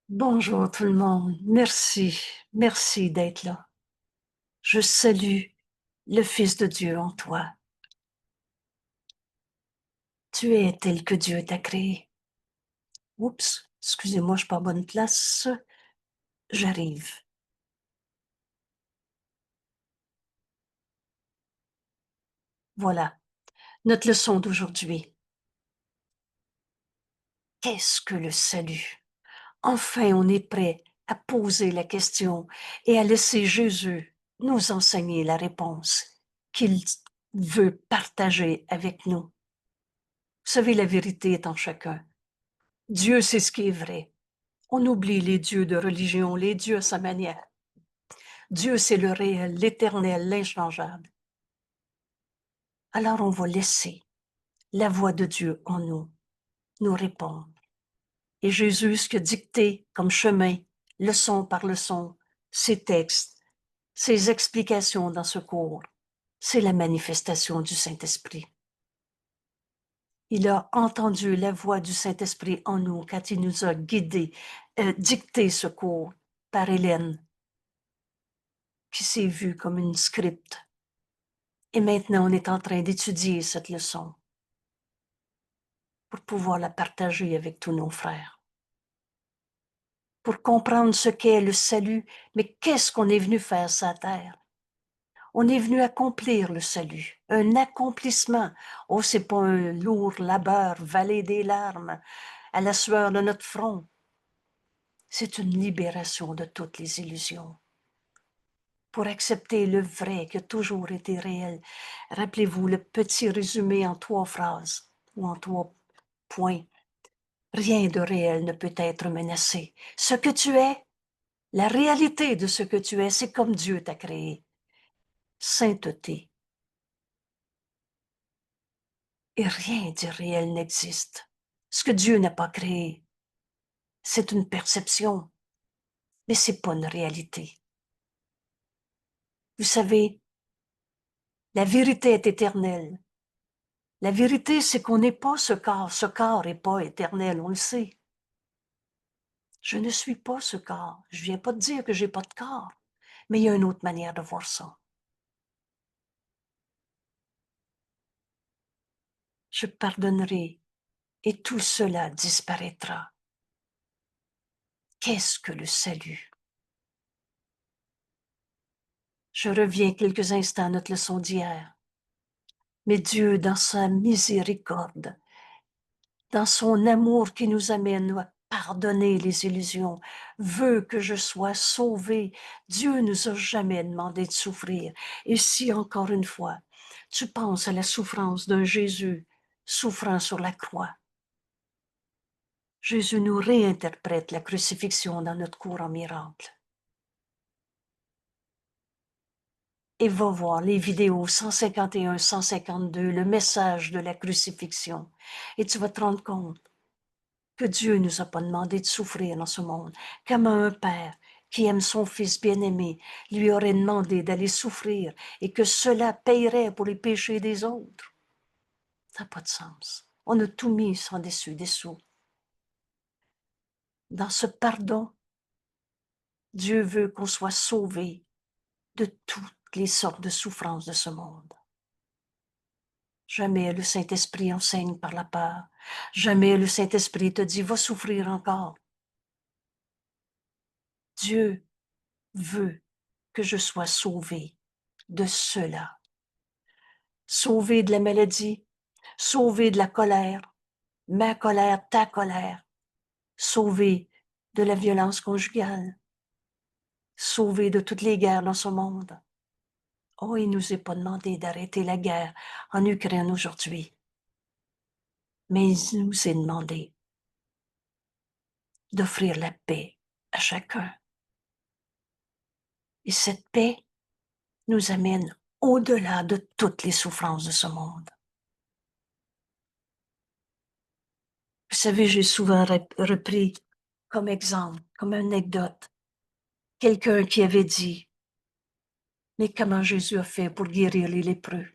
Bonjour tout le monde. Merci d'être là. Je salue le Fils de Dieu en toi. Tu es tel que Dieu t'a créé. Oups, excusez-moi, je suis pas à bonne place. J'arrive. Voilà, notre leçon d'aujourd'hui. Qu'est-ce que le salut? Enfin, on est prêt à poser la question et à laisser Jésus nous enseigner la réponse qu'il veut partager avec nous. Vous savez, la vérité est en chacun. Dieu sait ce qui est vrai. On oublie les dieux de religion, les dieux à sa manière. Dieu, c'est le réel, l'éternel, l'inchangeable. Alors on va laisser la voix de Dieu en nous répondre. Et Jésus, ce que dicté comme chemin, leçon par leçon, ses textes, ses explications dans ce cours, c'est la manifestation du Saint-Esprit. Il a entendu la voix du Saint-Esprit en nous quand il nous a guidés, dicté ce cours par Hélène, qui s'est vue comme une script. Et maintenant, on est en train d'étudier cette leçon pour pouvoir la partager avec tous nos frères. Pour comprendre ce qu'est le salut, mais qu'est-ce qu'on est venu faire sur la terre? On est venu accomplir le salut, un accomplissement. Oh, c'est pas un lourd labeur, vallée des larmes, à la sueur de notre front. C'est une libération de toutes les illusions. Pour accepter le vrai qui a toujours été réel. Rappelez-vous le petit résumé en 3 phrases ou en 3 points. Rien de réel ne peut être menacé. Ce que tu es, la réalité de ce que tu es, c'est comme Dieu t'a créé. Sainteté. Et rien d'irréel n'existe. Ce que Dieu n'a pas créé, c'est une perception, mais c'est pas une réalité. Vous savez, la vérité est éternelle. La vérité, c'est qu'on n'est pas ce corps. Ce corps n'est pas éternel, on le sait. Je ne suis pas ce corps. Je viens pas de dire que j'ai pas de corps. Mais il y a une autre manière de voir ça. Je pardonnerai et tout cela disparaîtra. Qu'est-ce que le salut? Je reviens quelques instants à notre leçon d'hier. Mais Dieu, dans sa miséricorde, dans son amour qui nous amène à pardonner les illusions, veut que je sois sauvé. Dieu nous a jamais demandé de souffrir. Et si, encore une fois, tu penses à la souffrance d'un Jésus souffrant sur la croix, Jésus nous réinterprète la crucifixion dans notre cours en miracle. Et va voir les vidéos 151, 152, le message de la crucifixion. Et tu vas te rendre compte que Dieu ne nous a pas demandé de souffrir dans ce monde. Comme un père qui aime son fils bien-aimé lui aurait demandé d'aller souffrir et que cela payerait pour les péchés des autres. Ça n'a pas de sens. On a tout mis sans dessous. Dans ce pardon, Dieu veut qu'on soit sauvé de toutes les sortes de souffrances de ce monde. Jamais le Saint-Esprit enseigne par la peur. Jamais le Saint-Esprit te dit, va souffrir encore. Dieu veut que je sois sauvé de cela. Sauvé de la maladie, sauvé de la colère, ma colère, ta colère, sauvé de la violence conjugale, sauvé de toutes les guerres dans ce monde. Oh, il nous est pas demandé d'arrêter la guerre en Ukraine aujourd'hui, mais il nous est demandé d'offrir la paix à chacun. Et cette paix nous amène au-delà de toutes les souffrances de ce monde. Vous savez, j'ai souvent repris comme exemple, comme anecdote, quelqu'un qui avait dit, mais comment Jésus a fait pour guérir les lépreux?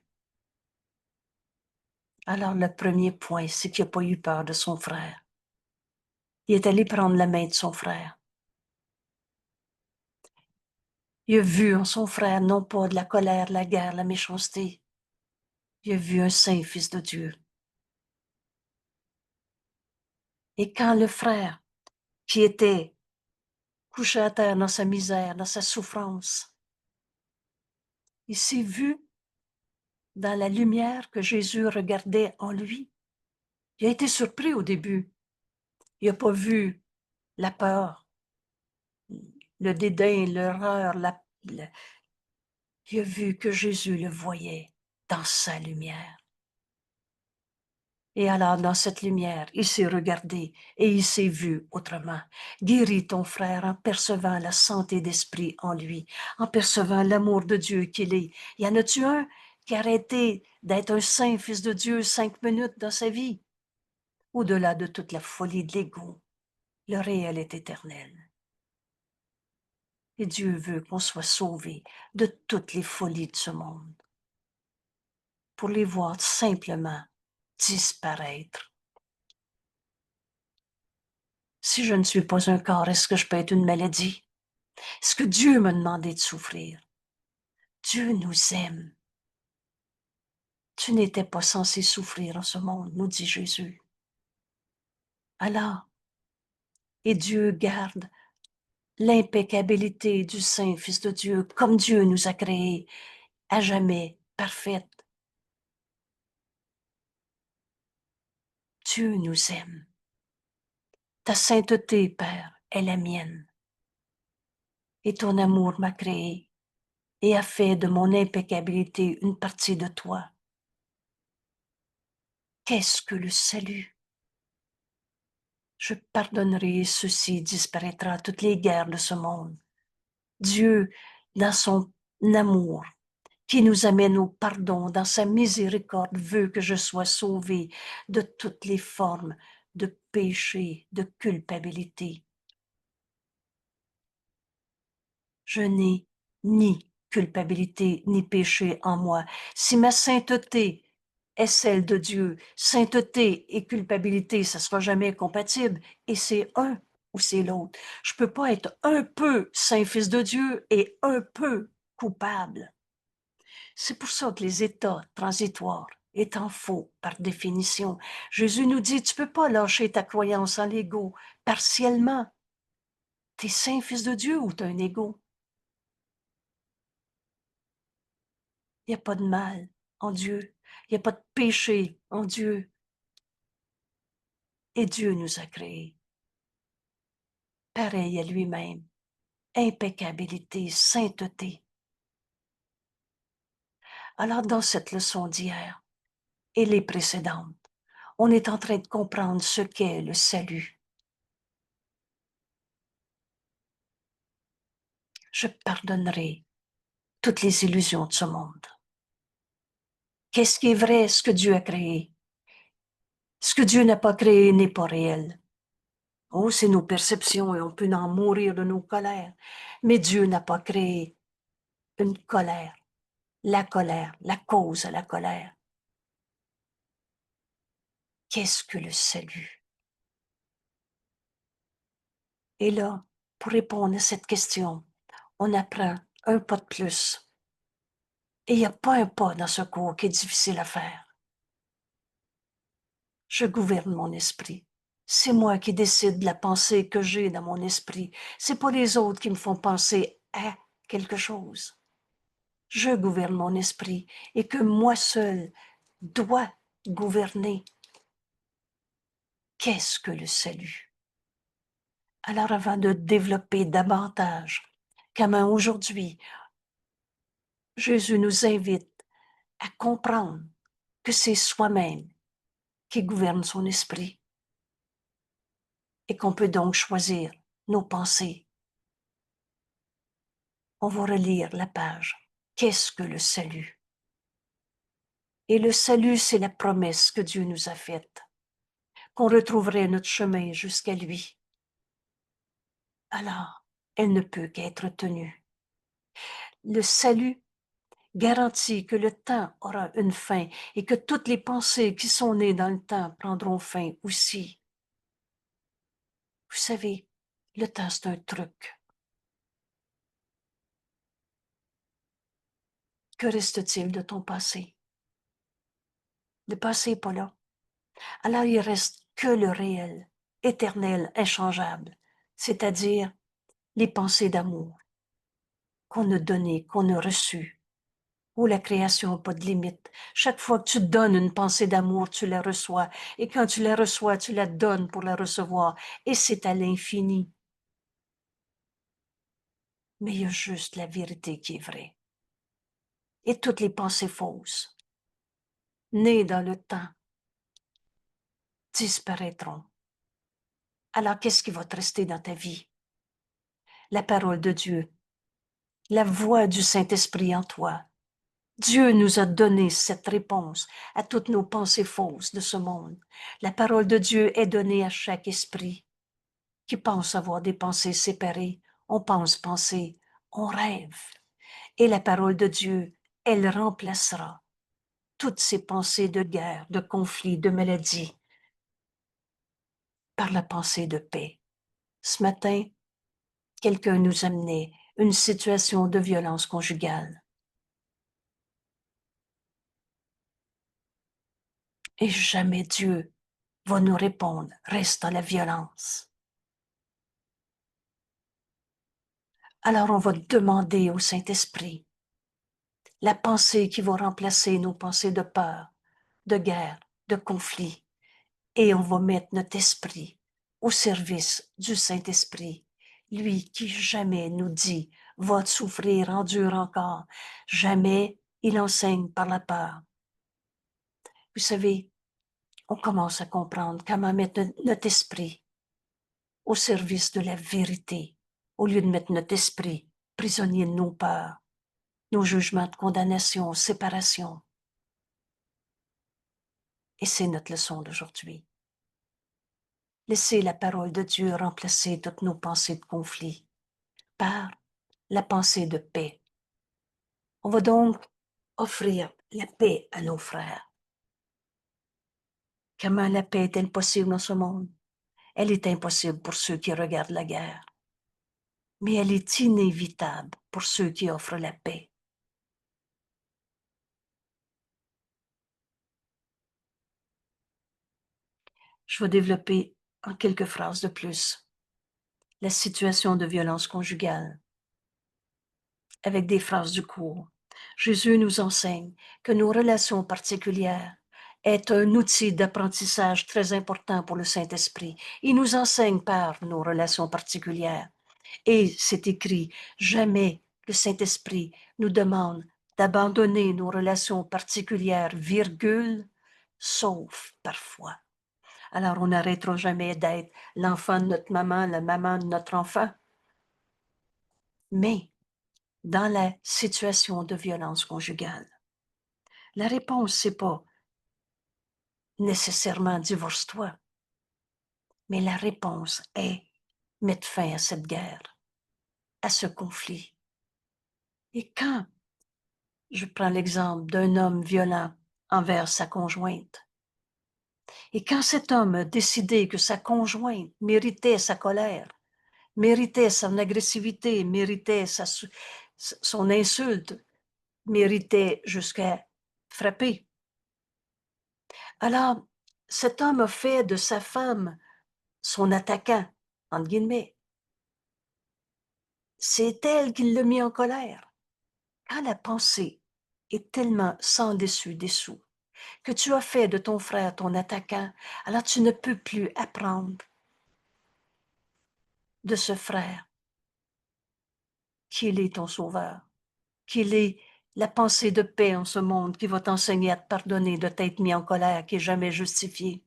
Alors le premier point, c'est qu'il n'a pas eu peur de son frère. Il est allé prendre la main de son frère. Il a vu en son frère non pas de la colère, la guerre, la méchanceté. Il a vu un saint fils de Dieu. Et quand le frère, qui était couché à terre dans sa misère, dans sa souffrance, il s'est vu dans la lumière que Jésus regardait en lui. Il a été surpris au début. Il n'a pas vu la peur, le dédain, l'horreur. Il a vu que Jésus le voyait dans sa lumière. Et alors, dans cette lumière, il s'est regardé et il s'est vu autrement. Guéris ton frère en percevant la santé d'esprit en lui, en percevant l'amour de Dieu qu'il est. Y en a-tu un qui a arrêté d'être un saint fils de Dieu 5 minutes dans sa vie? Au-delà de toute la folie de l'ego, le réel est éternel. Et Dieu veut qu'on soit sauvé de toutes les folies de ce monde pour les voir simplement disparaître. Si je ne suis pas un corps, est-ce que je peux être une maladie? Est-ce que Dieu m'a demandé de souffrir? Dieu nous aime. Tu n'étais pas censé souffrir en ce monde, nous dit Jésus. Alors, et Dieu garde l'impeccabilité du Saint Fils de Dieu, comme Dieu nous a créés, à jamais parfaite. Dieu nous aime. Ta sainteté, Père, est la mienne. Et ton amour m'a créé et a fait de mon impeccabilité une partie de toi. Qu'est-ce que le salut? Je pardonnerai et ceci disparaîtra, toutes les guerres de ce monde. Dieu, dans son amour, qui nous amène au pardon, dans sa miséricorde, veut que je sois sauvé de toutes les formes de péché, de culpabilité. Je n'ai ni culpabilité ni péché en moi. Si ma sainteté est celle de Dieu, sainteté et culpabilité, ça ne sera jamais compatible. Et c'est un ou c'est l'autre. Je ne peux pas être un peu saint fils de Dieu et un peu coupable. C'est pour ça que les états transitoires étant faux par définition, Jésus nous dit, tu ne peux pas lâcher ta croyance en l'ego partiellement. Tu es saint fils de Dieu ou tu as un ego? Il n'y a pas de mal en Dieu. Il n'y a pas de péché en Dieu. Et Dieu nous a créés pareil à lui-même. Impeccabilité, sainteté. Alors, dans cette leçon d'hier et les précédentes, on est en train de comprendre ce qu'est le salut. Je pardonnerai toutes les illusions de ce monde. Qu'est-ce qui est vrai, ce que Dieu a créé? Ce que Dieu n'a pas créé n'est pas réel. Oh, c'est nos perceptions et on peut en mourir de nos colères. Mais Dieu n'a pas créé une colère, la cause à la colère. Qu'est-ce que le salut? Et là, pour répondre à cette question, on apprend un pas de plus. Et il n'y a pas un pas dans ce cours qui est difficile à faire. Je gouverne mon esprit. C'est moi qui décide de la pensée que j'ai dans mon esprit. C'est pas les autres qui me font penser à quelque chose. Je gouverne mon esprit et que moi seul dois gouverner. Qu'est-ce que le salut? Alors avant de développer davantage, comme aujourd'hui, Jésus nous invite à comprendre que c'est soi-même qui gouverne son esprit et qu'on peut donc choisir nos pensées. On va relire la page. Qu'est-ce que le salut? Et le salut, c'est la promesse que Dieu nous a faite, qu'on retrouverait notre chemin jusqu'à lui. Alors, elle ne peut qu'être tenue. Le salut garantit que le temps aura une fin et que toutes les pensées qui sont nées dans le temps prendront fin aussi. Vous savez, le temps, c'est un truc. Que reste-t-il de ton passé? Le passé n'est pas là. Alors il reste que le réel, éternel, inchangeable, c'est-à-dire les pensées d'amour qu'on a données, qu'on a reçues. Oh, la création n'a pas de limite. Chaque fois que tu donnes une pensée d'amour, tu la reçois. Et quand tu la reçois, tu la donnes pour la recevoir. Et c'est à l'infini. Mais il y a juste la vérité qui est vraie. Et toutes les pensées fausses, nées dans le temps, disparaîtront. Alors, qu'est-ce qui va te rester dans ta vie? La parole de Dieu, la voix du Saint-Esprit en toi. Dieu nous a donné cette réponse à toutes nos pensées fausses de ce monde. La parole de Dieu est donnée à chaque esprit qui pense avoir des pensées séparées. On pense penser, on rêve. Et la parole de Dieu, elle remplacera toutes ces pensées de guerre, de conflit, de maladie par la pensée de paix. Ce matin, quelqu'un nous amenait une situation de violence conjugale. Et jamais Dieu va nous répondre, reste dans la violence. Alors on va demander au Saint-Esprit la pensée qui va remplacer nos pensées de peur, de guerre, de conflit. Et on va mettre notre esprit au service du Saint-Esprit, lui qui jamais nous dit va souffrir, endure encore. Jamais il enseigne par la peur. Vous savez, on commence à comprendre comment mettre notre esprit au service de la vérité, au lieu de mettre notre esprit prisonnier de nos peurs, nos jugements de condamnation, séparation. Et c'est notre leçon d'aujourd'hui. Laissez la parole de Dieu remplacer toutes nos pensées de conflit par la pensée de paix. On va donc offrir la paix à nos frères. Comment la paix est impossible dans ce monde? Elle est impossible pour ceux qui regardent la guerre, mais elle est inévitable pour ceux qui offrent la paix. Je vais développer en quelques phrases de plus la situation de violence conjugale avec des phrases du cours. Jésus nous enseigne que nos relations particulières est un outil d'apprentissage très important pour le Saint-Esprit. Il nous enseigne par nos relations particulières. Et c'est écrit, jamais le Saint-Esprit nous demande d'abandonner nos relations particulières, virgule, sauf parfois. Alors on n'arrêtera jamais d'être l'enfant de notre maman, la maman de notre enfant. Mais dans la situation de violence conjugale, la réponse, c'est pas nécessairement divorce-toi, mais la réponse est mettre fin à cette guerre, à ce conflit. Et quand je prends l'exemple d'un homme violent envers sa conjointe, et quand cet homme a décidé que sa conjointe méritait sa colère, méritait son agressivité, méritait son insulte, méritait jusqu'à frapper, alors cet homme a fait de sa femme son attaquant, entre guillemets. C'est elle qui l'a mis en colère. Quand la pensée est tellement sans dessus dessous que tu as fait de ton frère ton attaquant, alors tu ne peux plus apprendre de ce frère qu'il est ton sauveur, qu'il est la pensée de paix en ce monde qui va t'enseigner à te pardonner de t'être mis en colère qui est jamais justifiée.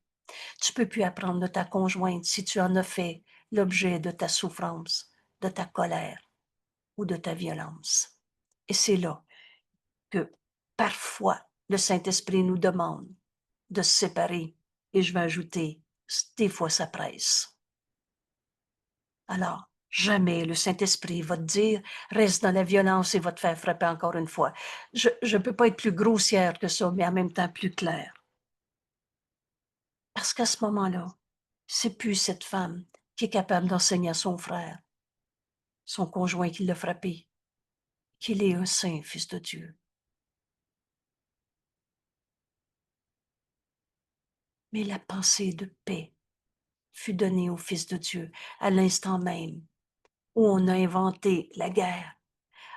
Tu peux plus apprendre de ta conjointe si tu en as fait l'objet de ta souffrance, de ta colère ou de ta violence. Et c'est là que parfois le Saint-Esprit nous demande de se séparer. Et je vais ajouter, des fois ça presse. Alors, jamais le Saint-Esprit va te dire, reste dans la violence et va te faire frapper encore une fois. Je ne peux pas être plus grossière que ça, mais en même temps plus claire. Parce qu'à ce moment-là, c'est plus cette femme qui est capable d'enseigner à son frère, son conjoint qui l'a frappé, qu'il est un saint fils de Dieu. Mais la pensée de paix fut donnée au Fils de Dieu à l'instant même où on a inventé la guerre.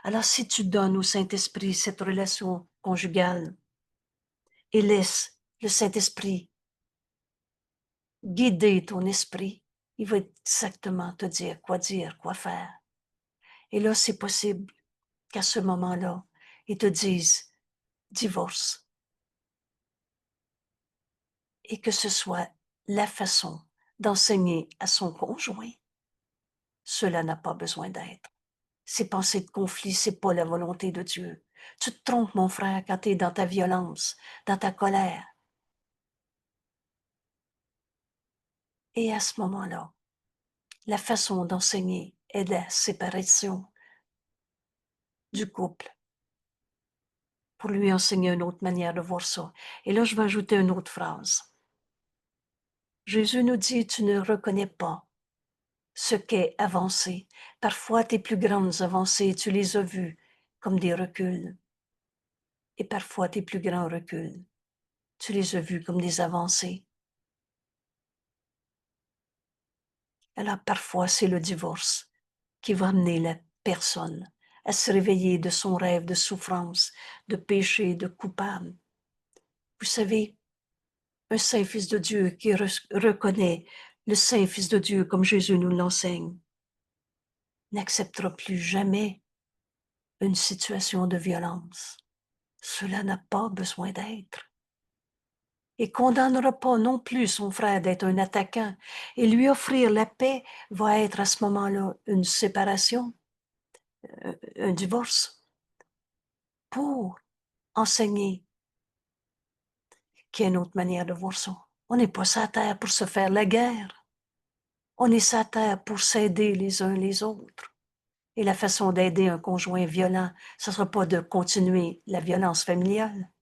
Alors si tu donnes au Saint-Esprit cette relation conjugale et laisse le Saint-Esprit guider ton esprit, il va exactement te dire, quoi faire. Et là, c'est possible qu'à ce moment-là, ils te disent divorce. Et que ce soit la façon d'enseigner à son conjoint. Cela n'a pas besoin d'être. Ces pensées de conflit, c'est pas la volonté de Dieu. Tu te trompes, mon frère, quand tu es dans ta violence, dans ta colère. Et à ce moment-là, la façon d'enseigner est la séparation du couple pour lui enseigner une autre manière de voir ça. Et là, je vais ajouter une autre phrase. Jésus nous dit, tu ne reconnais pas ce qu'est avancer. Parfois, tes plus grandes avancées, tu les as vues comme des reculs. Et parfois, tes plus grands reculs, tu les as vus comme des avancées. Alors, parfois, c'est le divorce qui va amener la personne à se réveiller de son rêve de souffrance, de péché, de coupable. Vous savez, un saint fils de Dieu qui reconnaît le saint fils de Dieu comme Jésus nous l'enseigne, n'acceptera plus jamais une situation de violence. Cela n'a pas besoin d'être. Et condamnera pas non plus son frère d'être un attaquant. Et lui offrir la paix va être à ce moment-là une séparation, un divorce, pour enseigner qu'il y a une autre manière de voir ça. On n'est pas sur la terre pour se faire la guerre. On est sur la terre pour s'aider les uns les autres. Et la façon d'aider un conjoint violent, ce ne sera pas de continuer la violence familiale.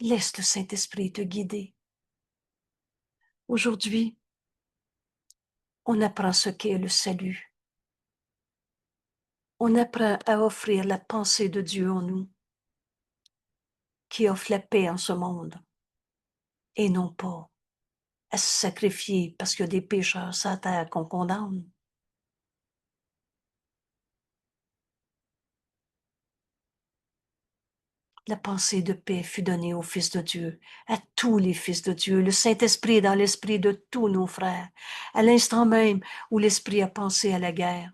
Laisse le Saint-Esprit te guider. Aujourd'hui, on apprend ce qu'est le salut. On apprend à offrir la pensée de Dieu en nous, qui offre la paix en ce monde, et non pas à se sacrifier parce qu'il y a des pécheurs sur la terre qu'on condamne. La pensée de paix fut donnée au Fils de Dieu, à tous les fils de Dieu. Le Saint-Esprit est dans l'esprit de tous nos frères. À l'instant même où l'Esprit a pensé à la guerre,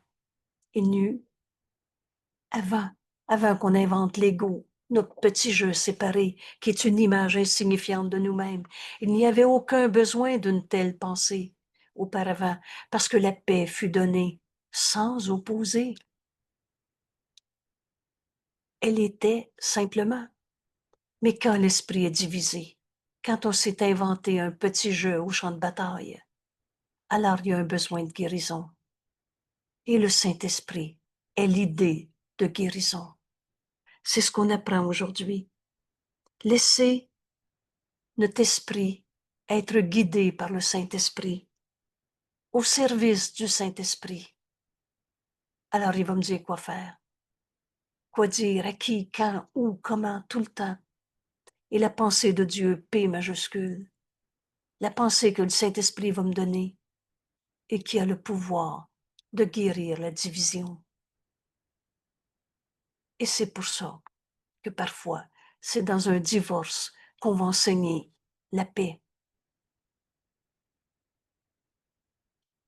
il n'eut, avant qu'on invente l'ego, notre petit jeu séparé, qui est une image insignifiante de nous-mêmes, il n'y avait aucun besoin d'une telle pensée auparavant, parce que la paix fut donnée sans opposer. Elle était simplement. Mais quand l'esprit est divisé, quand on s'est inventé un petit jeu au champ de bataille, alors il y a un besoin de guérison. Et le Saint-Esprit est l'idée de guérison. C'est ce qu'on apprend aujourd'hui. Laissez notre esprit être guidé par le Saint-Esprit, au service du Saint-Esprit. Alors il va me dire quoi faire, quoi dire, à qui, quand, où, comment, tout le temps. Et la pensée de Dieu, P majuscule, la pensée que le Saint-Esprit va me donner, et qui a le pouvoir de guérir la division. Et c'est pour ça que parfois, c'est dans un divorce qu'on va enseigner la paix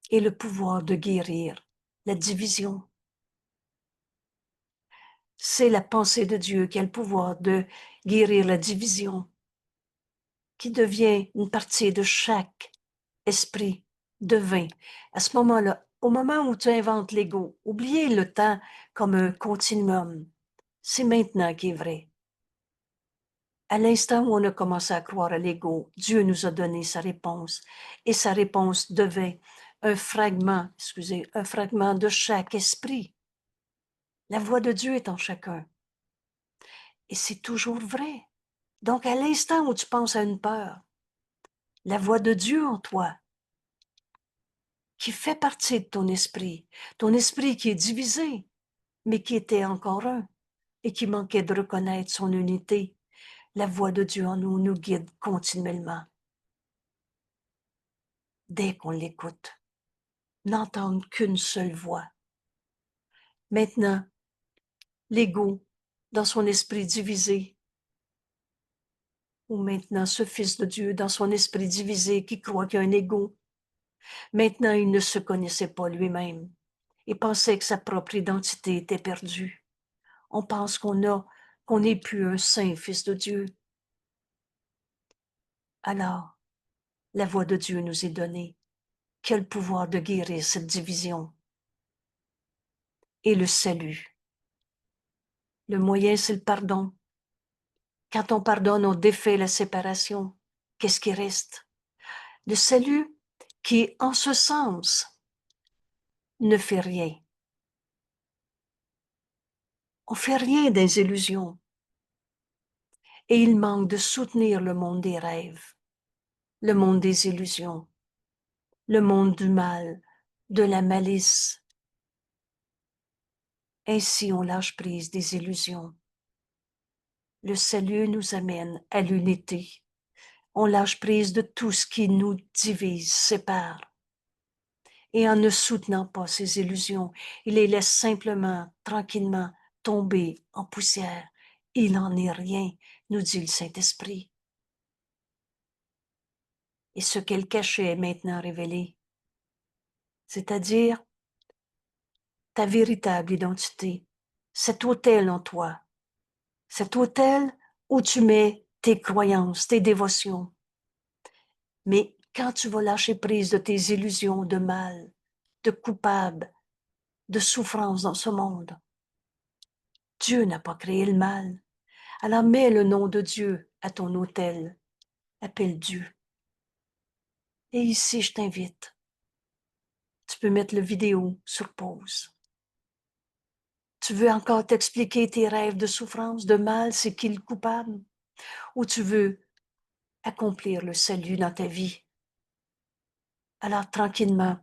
et le pouvoir de guérir la division. C'est la pensée de Dieu qui a le pouvoir de guérir la division, qui devient une partie de chaque esprit divin. À ce moment-là, au moment où tu inventes l'ego, oubliez le temps comme un continuum. C'est maintenant qui est vrai. À l'instant où on a commencé à croire à l'ego, Dieu nous a donné sa réponse. Et sa réponse devait un fragment de chaque esprit. La voix de Dieu est en chacun. Et c'est toujours vrai. Donc, à l'instant où tu penses à une peur, la voix de Dieu en toi, qui fait partie de ton esprit qui est divisé, mais qui était encore un, et qui manquait de reconnaître son unité, la voix de Dieu en nous nous guide continuellement. Dès qu'on l'écoute, n'entendre qu'une seule voix. Maintenant, l'ego, dans son esprit divisé, ou maintenant ce Fils de Dieu, dans son esprit divisé, qui croit qu'il y a un ego, maintenant il ne se connaissait pas lui-même et pensait que sa propre identité était perdue. On pense qu'on n'est plus un saint Fils de Dieu. Alors, la voix de Dieu nous est donnée. Quel pouvoir de guérir cette division et le salut. Le moyen, c'est le pardon. Quand on pardonne, on défait la séparation. Qu'est-ce qui reste? Le salut qui, en ce sens, ne fait rien. On fait rien des illusions. Et il manque de soutenir le monde des rêves, le monde des illusions, le monde du mal, de la malice. Ainsi, on lâche prise des illusions. Le salut nous amène à l'unité. On lâche prise de tout ce qui nous divise, sépare. Et en ne soutenant pas ces illusions, il les laisse simplement, tranquillement, tomber en poussière. Il n'en est rien, nous dit le Saint-Esprit. Et ce qu'elle cachait est maintenant révélé, c'est-à-dire ta véritable identité, cet autel en toi, cet autel où tu mets tes croyances, tes dévotions. Mais quand tu vas lâcher prise de tes illusions de mal, de coupable, de souffrance dans ce monde, Dieu n'a pas créé le mal. Alors mets le nom de Dieu à ton autel. Appelle Dieu. Et ici, je t'invite. Tu peux mettre la vidéo sur pause. Tu veux encore t'expliquer tes rêves de souffrance, de mal, c'est qui le coupable? Ou tu veux accomplir le salut dans ta vie? Alors tranquillement,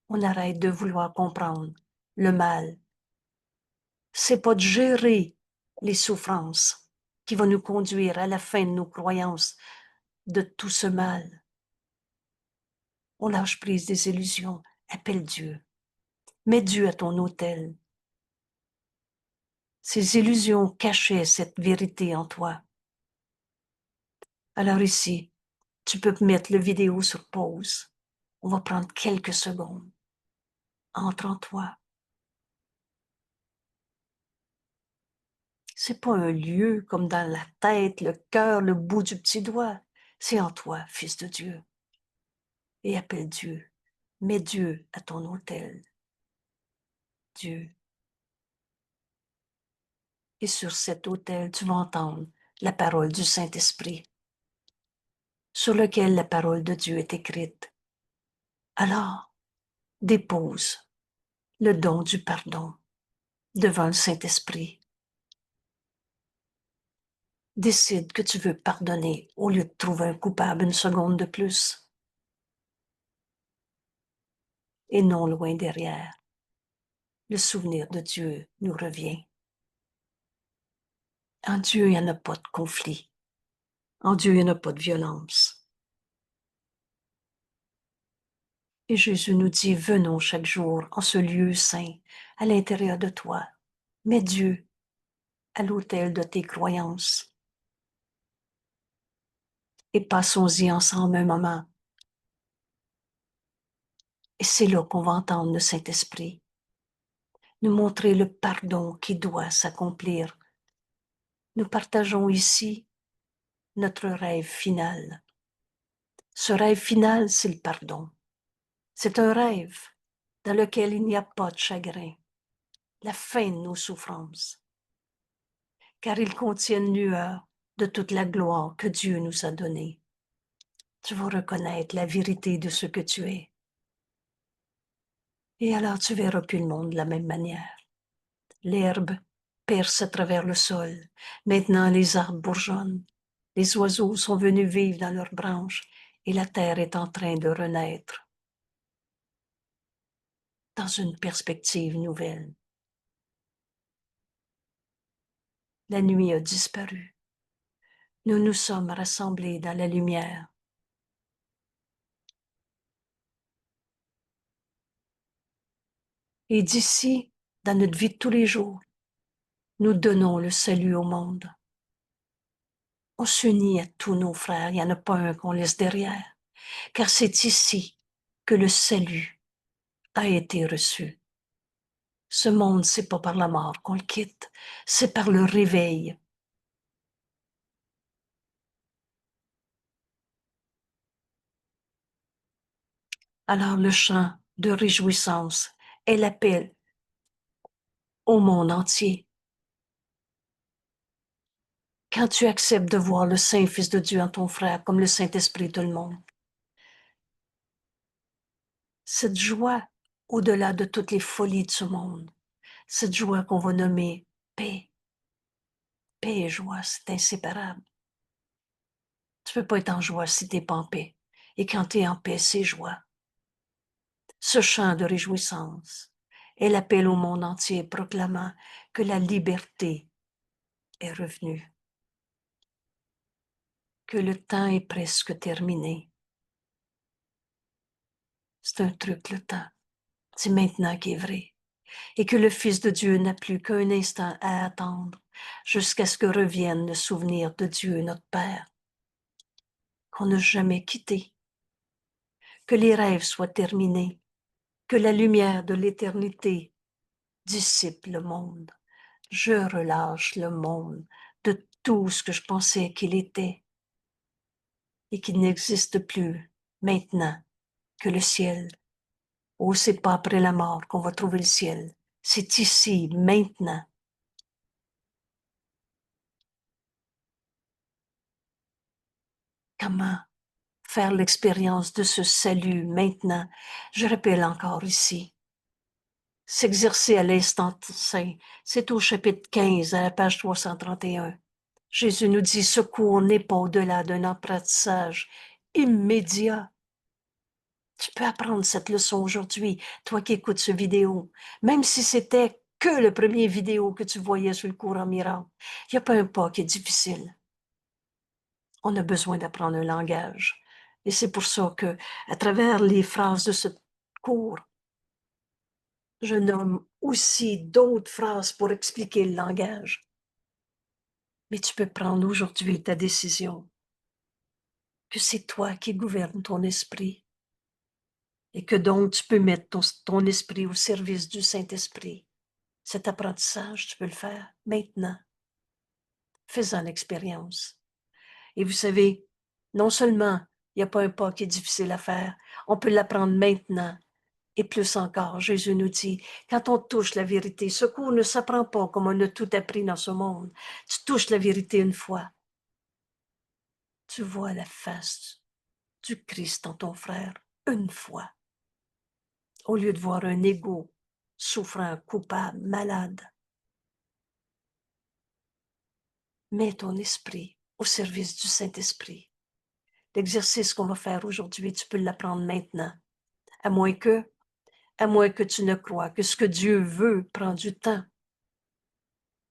on arrête de vouloir comprendre le mal. C'est pas de gérer les souffrances qui vont nous conduire à la fin de nos croyances de tout ce mal. On lâche prise des illusions. Appelle Dieu. Mets Dieu à ton autel. Ces illusions cachaient cette vérité en toi. Alors ici, tu peux mettre la vidéo sur pause. On va prendre quelques secondes. Entre en toi. C'est pas un lieu comme dans la tête, le cœur, le bout du petit doigt. C'est en toi, Fils de Dieu. Et appelle Dieu. Mets Dieu à ton autel. Dieu. Et sur cet autel, tu vas entendre la parole du Saint-Esprit, sur lequel la parole de Dieu est écrite. Alors, dépose le don du pardon devant le Saint-Esprit. Décide que tu veux pardonner au lieu de trouver un coupable une seconde de plus. Et non loin derrière, le souvenir de Dieu nous revient. En Dieu, il n'y en a pas de conflit. En Dieu, il n'y en a pas de violence. Et Jésus nous dit, venons chaque jour en ce lieu saint, à l'intérieur de toi. Mets Dieu à l'autel de tes croyances. Et passons-y ensemble un moment. Et c'est là qu'on va entendre le Saint-Esprit nous montrer le pardon qui doit s'accomplir. Nous partageons ici notre rêve final. Ce rêve final, c'est le pardon. C'est un rêve dans lequel il n'y a pas de chagrin, la fin de nos souffrances, car il contient une lueur de toute la gloire que Dieu nous a donnée. Tu vas reconnaître la vérité de ce que tu es. Et alors tu verras plus le monde de la même manière. L'herbe perce à travers le sol. Maintenant, les arbres bourgeonnent. Les oiseaux sont venus vivre dans leurs branches et la terre est en train de renaître dans une perspective nouvelle. La nuit a disparu. nous nous sommes rassemblés dans la lumière. Et d'ici, dans notre vie de tous les jours, nous donnons le salut au monde. On s'unit à tous nos frères, il n'y en a pas un qu'on laisse derrière, car c'est ici que le salut a été reçu. Ce monde, c'est pas par la mort qu'on le quitte, c'est par le réveil. Alors le chant de réjouissance est l'appel au monde entier. Quand tu acceptes de voir le Saint Fils de Dieu en ton frère comme le Saint-Esprit de le monde, cette joie au-delà de toutes les folies de ce monde, cette joie qu'on va nommer paix, paix et joie, c'est inséparable. Tu peux pas être en joie si t'es pas en paix. Et quand tu es en paix, c'est joie. Ce chant de réjouissance est l'appel au monde entier proclamant que la liberté est revenue, que le temps est presque terminé. C'est un truc, le temps. C'est maintenant qui est vrai. Et que le Fils de Dieu n'a plus qu'un instant à attendre jusqu'à ce que revienne le souvenir de Dieu, notre Père, qu'on n'a jamais quitté. Que les rêves soient terminés, que la lumière de l'éternité dissipe le monde. Je relâche le monde de tout ce que je pensais qu'il était et qu'il n'existe plus maintenant que le ciel. Oh, c'est pas après la mort qu'on va trouver le ciel. C'est ici, maintenant. Comment faire l'expérience de ce salut maintenant? Je rappelle encore ici. S'exercer à l'instant saint, c'est au chapitre 15, à la page 331. Jésus nous dit, ce cours n'est pas au-delà d'un apprentissage immédiat. Tu peux apprendre cette leçon aujourd'hui, toi qui écoutes ce vidéo, même si c'était que le premier vidéo que tu voyais sur le cours en miracle. Il n'y a pas un pas qui est difficile. On a besoin d'apprendre un langage. Et c'est pour ça que, à travers les phrases de ce cours, je nomme aussi d'autres phrases pour expliquer le langage. Mais tu peux prendre aujourd'hui ta décision que c'est toi qui gouvernes ton esprit et que donc tu peux mettre ton esprit au service du Saint-Esprit. Cet apprentissage, tu peux le faire maintenant. Fais-en l'expérience. Et vous savez, non seulement il n'y a pas un pas qui est difficile à faire, on peut l'apprendre maintenant. Et plus encore, Jésus nous dit, quand on touche la vérité, ce cours ne s'apprend pas comme on a tout appris dans ce monde. Tu touches la vérité une fois. Tu vois la face du Christ en ton frère une fois. Au lieu de voir un égo souffrant, coupable, malade. Mets ton esprit au service du Saint-Esprit. L'exercice qu'on va faire aujourd'hui, tu peux l'apprendre maintenant. À moins que tu ne crois que ce que Dieu veut prend du temps.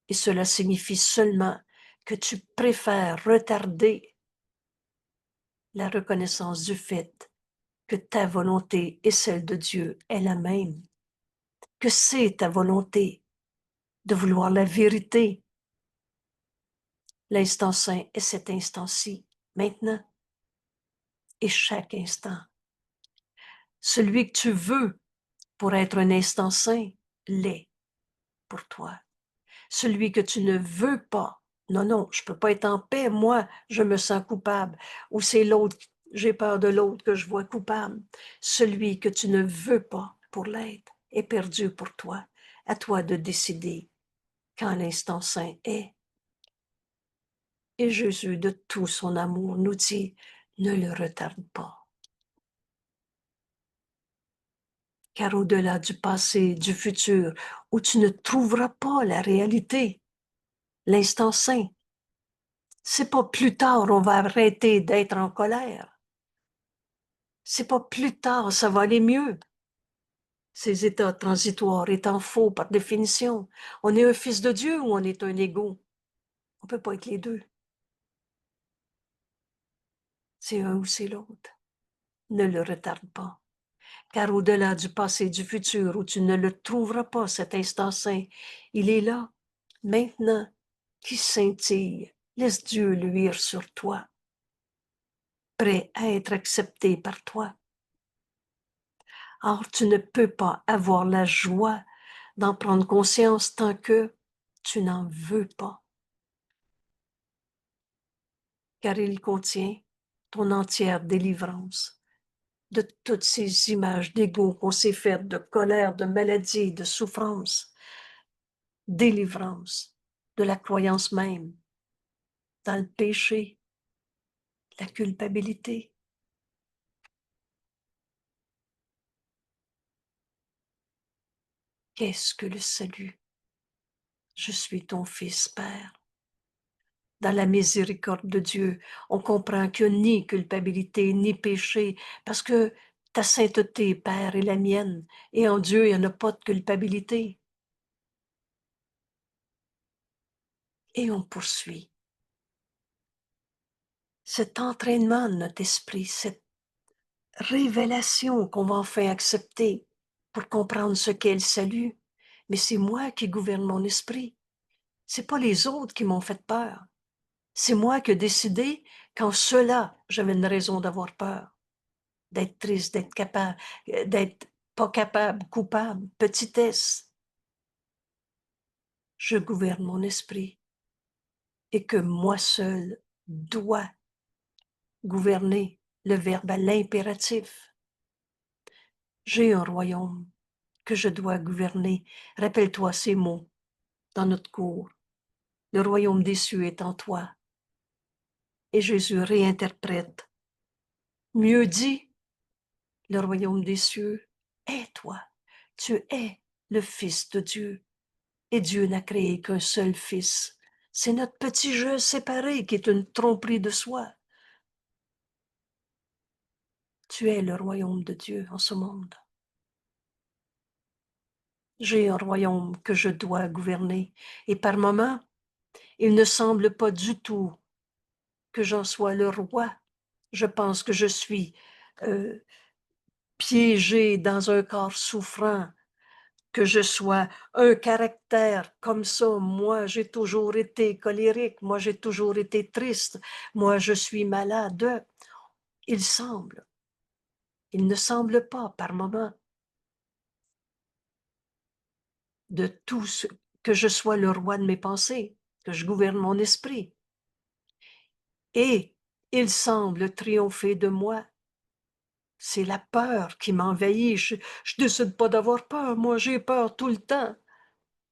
Et cela signifie seulement que tu préfères retarder la reconnaissance du fait que ta volonté et celle de Dieu est la même, que c'est ta volonté de vouloir la vérité. L'instant saint est cet instant-ci, maintenant, et chaque instant. Celui que tu veux pour être un instant saint l'est pour toi. Celui que tu ne veux pas, non, non, je peux pas être en paix, moi, je me sens coupable, ou c'est l'autre, j'ai peur de l'autre que je vois coupable. Celui que tu ne veux pas pour l'être est perdu pour toi. À toi de décider quand l'instant saint est. Et Jésus, de tout son amour, nous dit, ne le retarde pas. Car au-delà du passé, du futur, où tu ne trouveras pas la réalité, l'instant saint, c'est pas plus tard on va arrêter d'être en colère. C'est pas plus tard, ça va aller mieux. Ces états transitoires étant faux par définition, on est un fils de Dieu ou on est un égo. On peut pas être les deux. C'est un ou c'est l'autre. Ne le retarde pas. Car au-delà du passé et du futur, où tu ne le trouveras pas, cet instant saint, il est là, maintenant, qui scintille. Laisse Dieu luire sur toi, prêt à être accepté par toi. Or, tu ne peux pas avoir la joie d'en prendre conscience tant que tu n'en veux pas. Car il contient ton entière délivrance de toutes ces images d'ego qu'on s'est faites, de colère, de maladie, de souffrance. Délivrance de la croyance même dans le péché, la culpabilité. Qu'est-ce que le salut? Je suis ton fils, Père. Dans la miséricorde de Dieu, on comprend qu'il n'y a ni culpabilité, ni péché, parce que ta sainteté, Père, est la mienne, et en Dieu, il n'y en a pas de culpabilité. Et on poursuit. Cet entraînement de notre esprit, cette révélation qu'on va enfin accepter pour comprendre ce qu'est le salut, mais c'est moi qui gouverne mon esprit. C'est pas les autres qui m'ont fait peur. C'est moi qui ai décidé qu'en cela, j'avais une raison d'avoir peur, d'être triste, d'être capable, d'être pas capable, coupable, petitesse. Je gouverne mon esprit et que moi seul dois gouverner, le verbe à l'impératif. J'ai un royaume que je dois gouverner. Rappelle-toi ces mots dans notre cours. Le royaume des cieux est en toi. Et Jésus réinterprète. Mieux dit, le royaume des cieux est toi. Tu es le Fils de Dieu. Et Dieu n'a créé qu'un seul Fils. C'est notre petit jeu séparé qui est une tromperie de soi. Tu es le royaume de Dieu en ce monde. J'ai un royaume que je dois gouverner. Et par moments, il ne semble pas du tout que j'en sois le roi. Je pense que je suis euh, piégé dans un corps souffrant, que je sois un caractère comme ça. Moi, j'ai toujours été colérique, moi, j'ai toujours été triste, moi, je suis malade. Il semble, il ne semble pas par moments de tout ce que je sois le roi de mes pensées, que je gouverne mon esprit. Et il semble triompher de moi. C'est la peur qui m'envahit. Je décide pas d'avoir peur. Moi, j'ai peur tout le temps.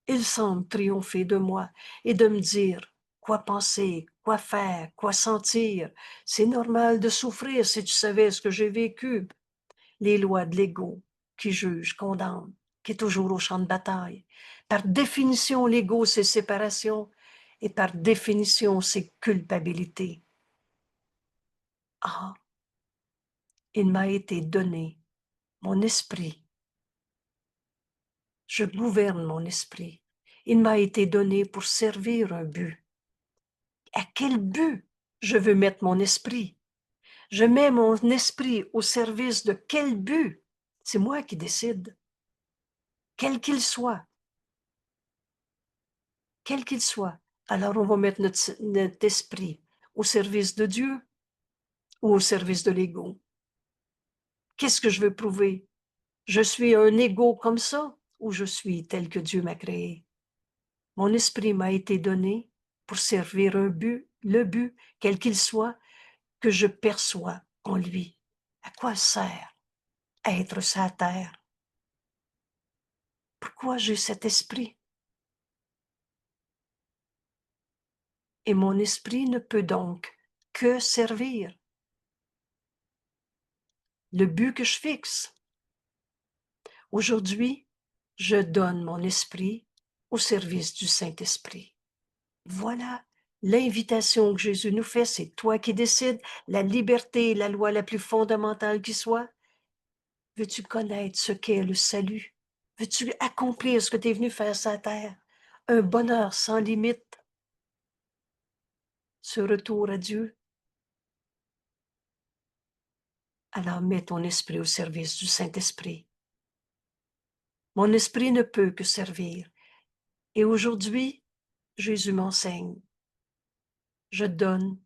Il semble triompher de moi et de me dire quoi penser, quoi faire, quoi sentir. C'est normal de souffrir si tu savais ce que j'ai vécu. Les lois de l'ego qui juge, condamne, qui est toujours au champ de bataille. Par définition, l'ego, c'est séparation et par définition, c'est culpabilité. Ah, il m'a été donné mon esprit. Je gouverne mon esprit. Il m'a été donné pour servir un but. À quel but je veux mettre mon esprit? Je mets mon esprit au service de quel but? C'est moi qui décide. Quel qu'il soit. Quel qu'il soit. Alors on va mettre notre esprit au service de Dieu ou au service de l'ego. Qu'est-ce que je veux prouver? Je suis un ego comme ça ou je suis tel que Dieu m'a créé? Mon esprit m'a été donné pour servir un but, le but, quel qu'il soit, que je perçois en lui. À quoi sert être sa terre? Pourquoi j'ai cet esprit? Et mon esprit ne peut donc que servir le but que je fixe. Aujourd'hui, je donne mon esprit au service du Saint-Esprit. Voilà l'invitation que Jésus nous fait, c'est toi qui décides, la liberté est la loi la plus fondamentale qui soit. Veux-tu connaître ce qu'est le salut? Veux-tu accomplir ce que tu es venu faire sur la terre? Un bonheur sans limite, ce retour à Dieu. Alors mets ton esprit au service du Saint-Esprit. Mon esprit ne peut que servir. Et aujourd'hui, Jésus m'enseigne. Je donne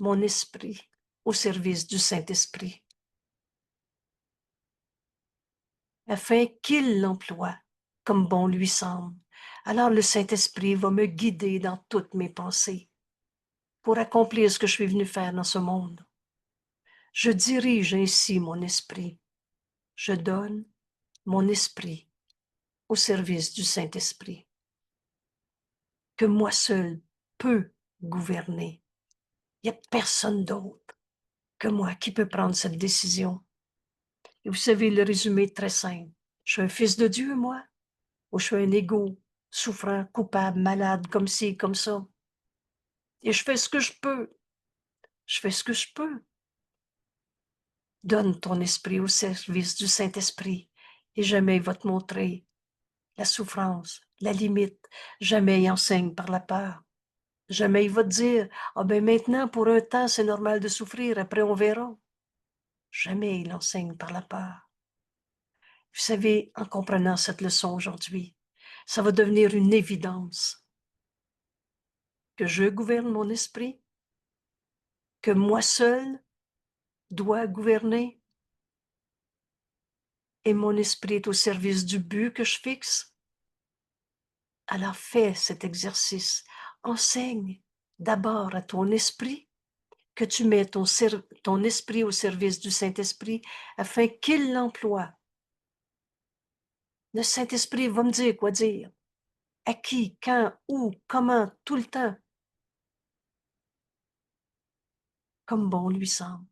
mon esprit au service du Saint-Esprit, afin qu'il l'emploie comme bon lui semble. Alors le Saint-Esprit va me guider dans toutes mes pensées pour accomplir ce que je suis venu faire dans ce monde. Je dirige ainsi mon esprit. Je donne mon esprit au service du Saint-Esprit, que moi seul peux gouverner. Il n'y a personne d'autre que moi qui peut prendre cette décision. Et vous savez, le résumé est très simple. Je suis un fils de Dieu, moi, ou je suis un égo, souffrant, coupable, malade, comme ci, comme ça. Et je fais ce que je peux. Je fais ce que je peux. Donne ton esprit au service du Saint-Esprit et jamais il va te montrer la souffrance, la limite. Jamais il enseigne par la peur. Jamais il va te dire, ah ben maintenant, pour un temps, c'est normal de souffrir, après on verra. Jamais il enseigne par la peur. Vous savez, en comprenant cette leçon aujourd'hui, ça va devenir une évidence que je gouverne mon esprit, que moi seul dois gouverner et mon esprit est au service du but que je fixe. Alors fais cet exercice. Enseigne d'abord à ton esprit que tu mets ton esprit au service du Saint-Esprit afin qu'il l'emploie. Le Saint-Esprit va me dire quoi dire, à qui, quand, où, comment, tout le temps, comme bon lui semble.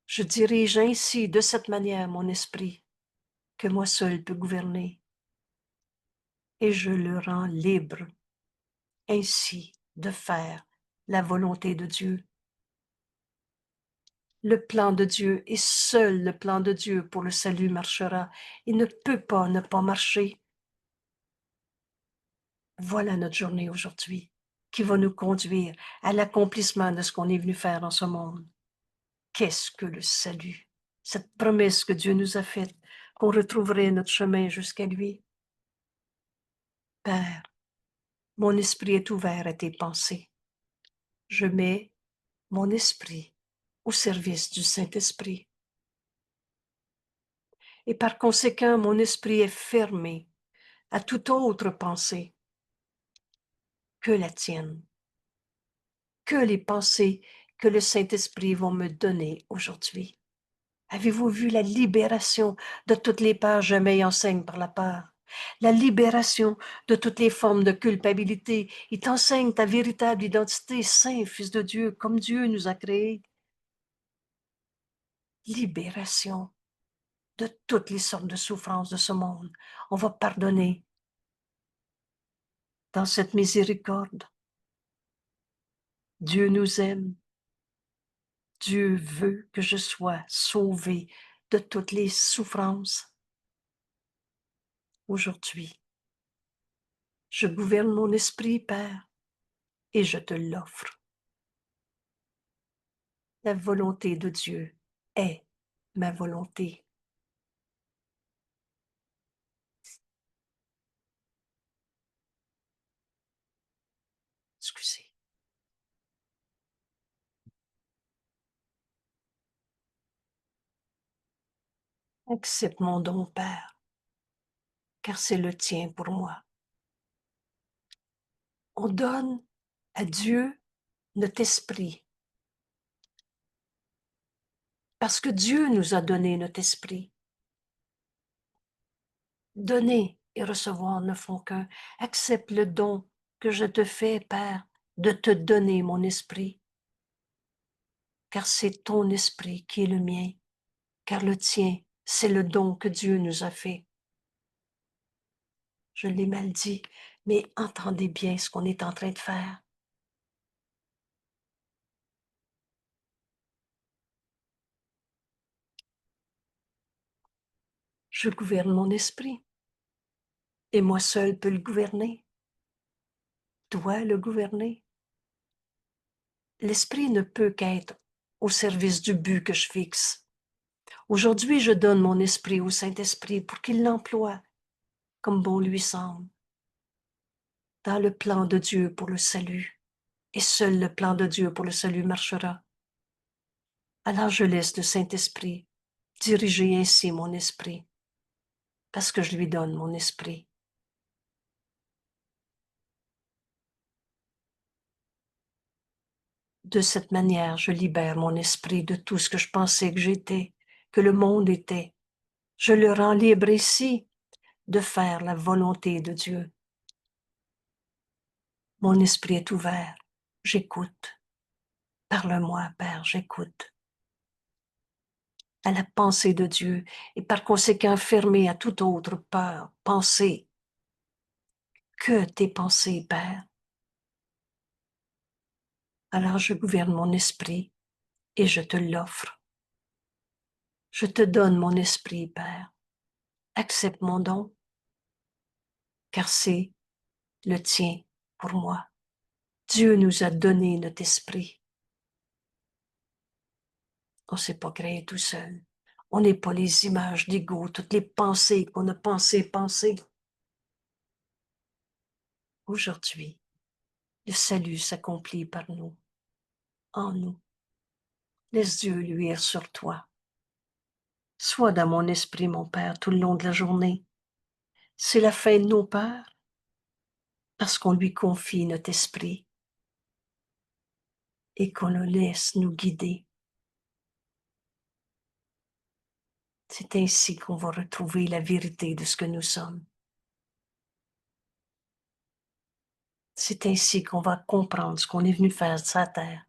Je dirige ainsi, de cette manière, mon esprit, que moi seul peux gouverner, et je le rends libre, ainsi, de faire la volonté de Dieu. Le plan de Dieu et seul le plan de Dieu pour le salut marchera. Il ne peut pas ne pas marcher. Voilà notre journée aujourd'hui qui va nous conduire à l'accomplissement de ce qu'on est venu faire dans ce monde. Qu'est-ce que le salut? Cette promesse que Dieu nous a faite, qu'on retrouverait notre chemin jusqu'à lui. Père, mon esprit est ouvert à tes pensées. Je mets mon esprit au service du Saint-Esprit. Et par conséquent, mon esprit est fermé à toute autre pensée que la tienne, que les pensées que le Saint-Esprit va me donner aujourd'hui. Avez-vous vu la libération de toutes les peurs jamais enseigne par la peur? La libération de toutes les formes de culpabilité. Il t'enseigne ta véritable identité, Saint, Fils de Dieu, comme Dieu nous a créés. Libération de toutes les sortes de souffrances de ce monde. On va pardonner dans cette miséricorde. Dieu nous aime. Dieu veut que je sois sauvé de toutes les souffrances. Aujourd'hui, je gouverne mon esprit, Père, et je te l'offre. La volonté de Dieu est ma volonté. Excusez. Accepte mon don, Père, car c'est le tien pour moi. On donne à Dieu notre esprit, parce que Dieu nous a donné notre esprit. Donner et recevoir ne font qu'un. Accepte le don que je te fais, Père, de te donner mon esprit, car c'est ton esprit qui est le mien, car le tien, c'est le don que Dieu nous a fait. Je l'ai mal dit, mais entendez bien ce qu'on est en train de faire. Je gouverne mon esprit, et moi seul peux le gouverner. Dois le gouverner. L'esprit ne peut qu'être au service du but que je fixe. Aujourd'hui, je donne mon esprit au Saint-Esprit pour qu'il l'emploie comme bon lui semble, dans le plan de Dieu pour le salut. Et seul le plan de Dieu pour le salut marchera. Alors je laisse le Saint-Esprit diriger ainsi mon esprit, parce que je lui donne mon esprit. De cette manière, je libère mon esprit de tout ce que je pensais que j'étais, que le monde était. Je le rends libre ici de faire la volonté de Dieu. Mon esprit est ouvert. J'écoute. Parle-moi, Père, j'écoute. À la pensée de Dieu et par conséquent fermé à toute autre peur, pensée. Que tes pensées, Père. Alors je gouverne mon esprit et je te l'offre. Je te donne mon esprit, Père. Accepte mon don, car c'est le tien pour moi. Dieu nous a donné notre esprit. On ne s'est pas créé tout seul. On n'est pas les images d'ego, toutes les pensées qu'on a pensées. Aujourd'hui, le salut s'accomplit par nous, en nous. Laisse Dieu luire sur toi. Sois dans mon esprit, mon Père, tout le long de la journée. C'est la fin de nos peurs, parce qu'on lui confie notre esprit et qu'on le laisse nous guider. C'est ainsi qu'on va retrouver la vérité de ce que nous sommes. C'est ainsi qu'on va comprendre ce qu'on est venu faire sur la terre.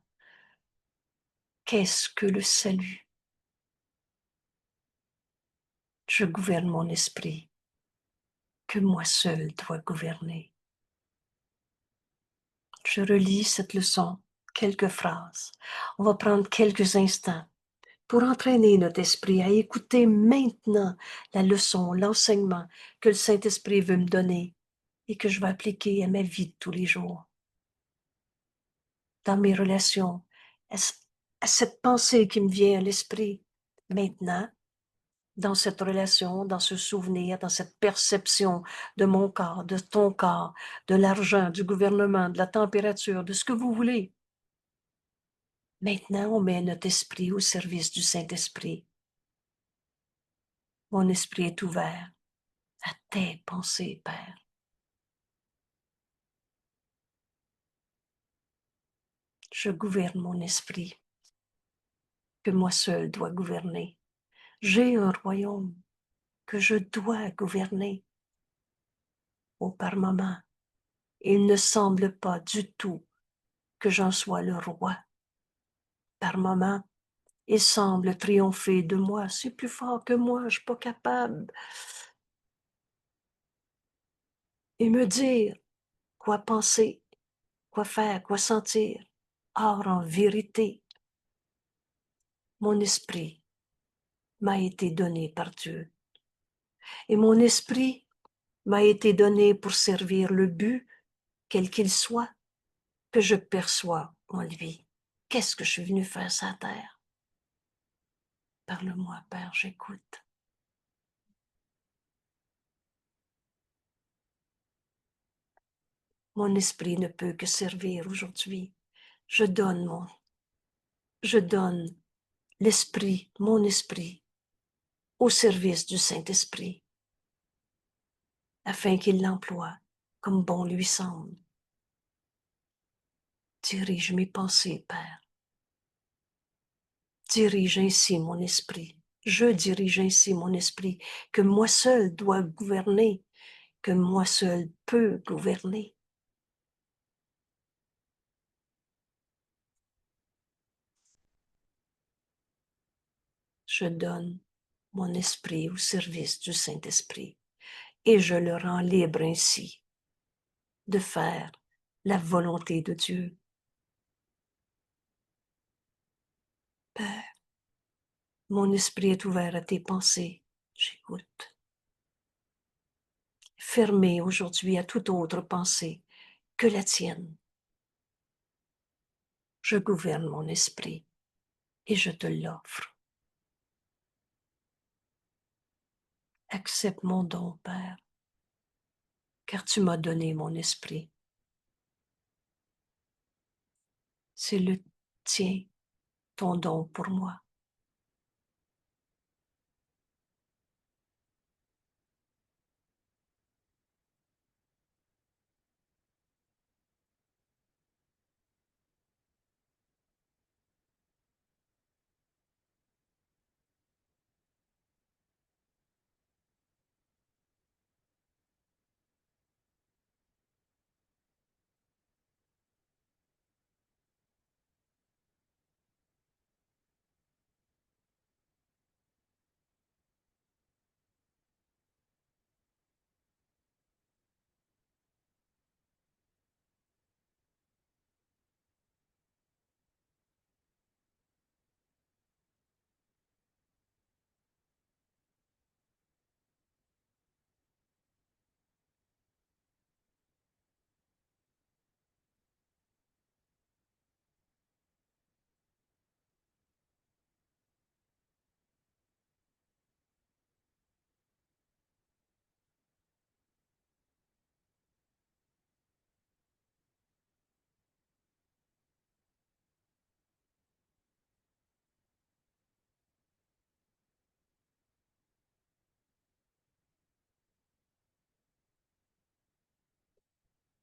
Qu'est-ce que le salut? Je gouverne mon esprit, que moi seul dois gouverner. Je relis cette leçon, quelques phrases. On va prendre quelques instants pour entraîner notre esprit à écouter maintenant la leçon, l'enseignement que le Saint-Esprit veut me donner et que je vais appliquer à ma vie de tous les jours. Dans mes relations, à cette pensée qui me vient à l'esprit maintenant, dans cette relation, dans ce souvenir, dans cette perception de mon corps, de ton corps, de l'argent, du gouvernement, de la température, de ce que vous voulez. Maintenant, on met notre esprit au service du Saint-Esprit. Mon esprit est ouvert à tes pensées, Père. Je gouverne mon esprit, que moi seul dois gouverner. J'ai un royaume que je dois gouverner. Oh, par moments, il ne semble pas du tout que j'en sois le roi. Par moments, il semble triompher de moi. C'est plus fort que moi, je ne suis pas capable. Et me dire quoi penser, quoi faire, quoi sentir. Or, en vérité, mon esprit m'a été donné par Dieu. Et mon esprit m'a été donné pour servir le but, quel qu'il soit, que je perçois en lui. Qu'est-ce que je suis venu faire sur la terre? Parle-moi, Père, j'écoute. Mon esprit ne peut que servir aujourd'hui. Je donne l'esprit, mon esprit, au service du Saint-Esprit, afin qu'il l'emploie comme bon lui semble. Dirige mes pensées, Père. Dirige ainsi mon esprit. Je dirige ainsi mon esprit, que moi seul dois gouverner, que moi seul peux gouverner. Je donne mon esprit au service du Saint-Esprit et je le rends libre ainsi de faire la volonté de Dieu. Père, mon esprit est ouvert à tes pensées. J'écoute. Fermé aujourd'hui à toute autre pensée que la tienne. Je gouverne mon esprit et je te l'offre. Accepte mon don, Père, car tu m'as donné mon esprit. C'est le tien, ton don pour moi.